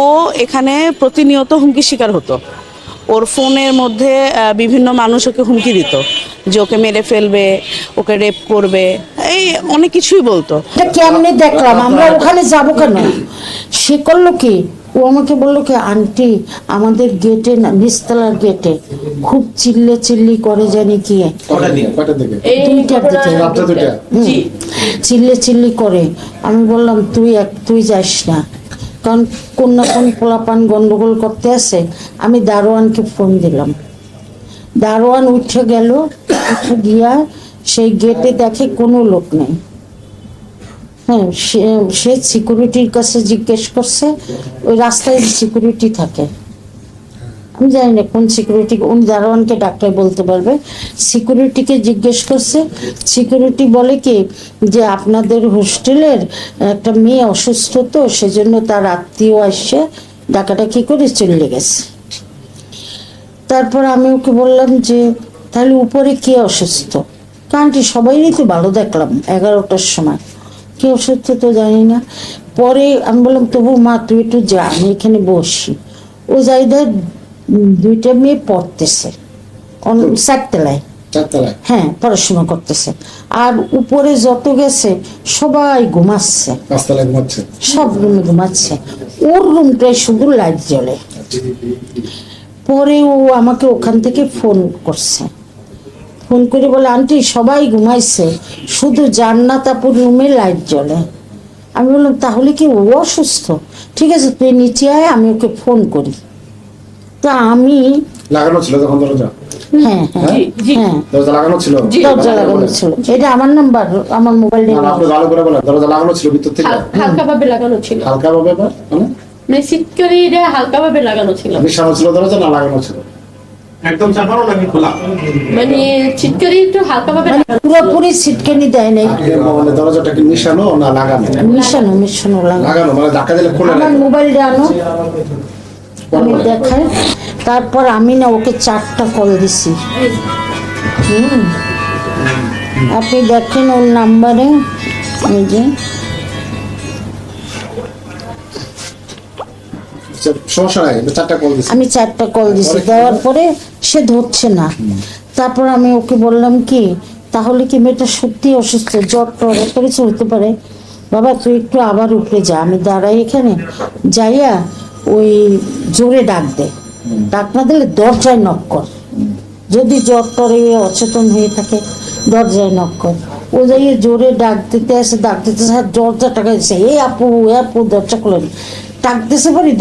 ও এখানে প্রতিনিয়ত হুমকি শিকার হতো। ওর ফোনের মধ্যে বিভিন্ন মানুষ ওকে হুমকি দিত যে ওকে মেরে ফেলবে, ওকে রেপ করবে, এই অনেক কিছুই বলতো। এটা কেমনে দেখলাম, আমরা ওখানে যাব কেন? সে করলো কি, ও আমাকে বললো কি, আন্টি আমাদের গেটে না, নিচতলার গেটে খুব চিল্লি করে, জানি কি দুইটার দিকে চিল্লি করে। আমি বললাম তুই যাস না, কারণ কোন না কোন পোলাপান গন্ডগোল করতে আসে। আমি দারোয়ানকে ফোন দিলাম, দারোয়ান উঠে গেল, উঠে গিয়া সেই গেটে দেখে কোনো লোক নেই। হ্যাঁ, সে সিকিউরিটির কাছে জিজ্ঞেস করছে, ওই রাস্তায় সিকিউরিটি থাকে, আমি জানি না কোন সিকিউরিটি, উনি দারোয়ানকে ডাক্তার বলতে পারবে। সিকিউরিটিকে জিজ্ঞেস করছে, সিকিউরিটি বলে কি যে আপনাদের হোস্টেলের একটা মেয়ে অসুস্থ, তো সেজন্য তার আত্মীয় আসছে ডাকাডাকি করে চলে গেছে। তারপর আমি ওকে বললাম যে তাহলে উপরে কে অসুস্থ? কারণটি সবাইই তো ভালো দেখলাম 11টার সময়, কে অসুস্থ তো জানি না। পরে আমি বললাম তবু মা তুই একটু যা, আমি এখানে বসি। ও জায়গায় দুইটা মেয়ে পড়তেছে চারতলায়, হ্যাঁ পড়াশোনা করতেছে। আর উপরে যত গেছে সবাই ঘুমাচ্ছে, সব রুমে ঘুমাচ্ছে, ওর রুমটায় শুধু লাইট জ্বলে। পরে ও আমাকে ওখান থেকে ফোন করছে, ফোন করে বলে আন্টি সবাই ঘুমাইছে, শুধু জান্নাত আপুর রুমে লাইট জ্বলে। আমি বললাম তাহলে কি ও অসুস্থ? ঠিক আছে তুই নিচে আয়, আমি ওকে ফোন করি। তা আমি লাগানো ছিল তখন দরজা? হ্যাঁ হ্যাঁ হ্যাঁ, দরজা লাগানো ছিল, দরজা লাগানো ছিল। এটা আমার নাম্বার, আমার মোবাইল না আপনি ভালো করে বলেন। দরজা লাগানো ছিল ভিতর থেকে? হালকা ভাবে লাগানো ছিল। হালকা ভাবে মানে সিটকারিটা হালকা ভাবে লাগানো ছিল। নিশানো ছিল দরজা না লাগানো ছিল? একদম চাপানো নাকি খোলা? মানে সিটকারি একটু হালকা ভাবে পুরোপুরি সিটকানি দেয় নাই। মানে দরজাটা কি নিশানো না লাগানো? মিশানো লাগানো, মানে ধাক্কা দিলে খুলে আমার যায়। মোবাইলটা আনো, আমি দেখাই। তারপর আমি না ওকে 4টা কল দিছি। আপনি দেখেন ওর নাম্বারে, এই যে সমস্যা নাই, 4টা কল দিছি। আমি 4টা কল দিছি, দেওয়ার পরে সে ধরছে না। তারপর আমি ওকে বললাম কি তাহলে কি মেয়েটা সত্যি অসুস্থ, জ্বর টর কিছু হতে পারে, বাবা তুই একটু আবার উপরে যা, আমি দাঁড়াই এখানে, যাইয়া ওই জোরে ডাক দে, ডাক না দিলে দরজায় নক কর, যদি জ্বর টরে অচেতন হয়ে থাকে দরজায় নক কর। ও যাইয়ে জোরে ডাক দিতে আসে, দরজাটা গেছে, এ আপু দরজা খুলেন, ডাক দিতে পারি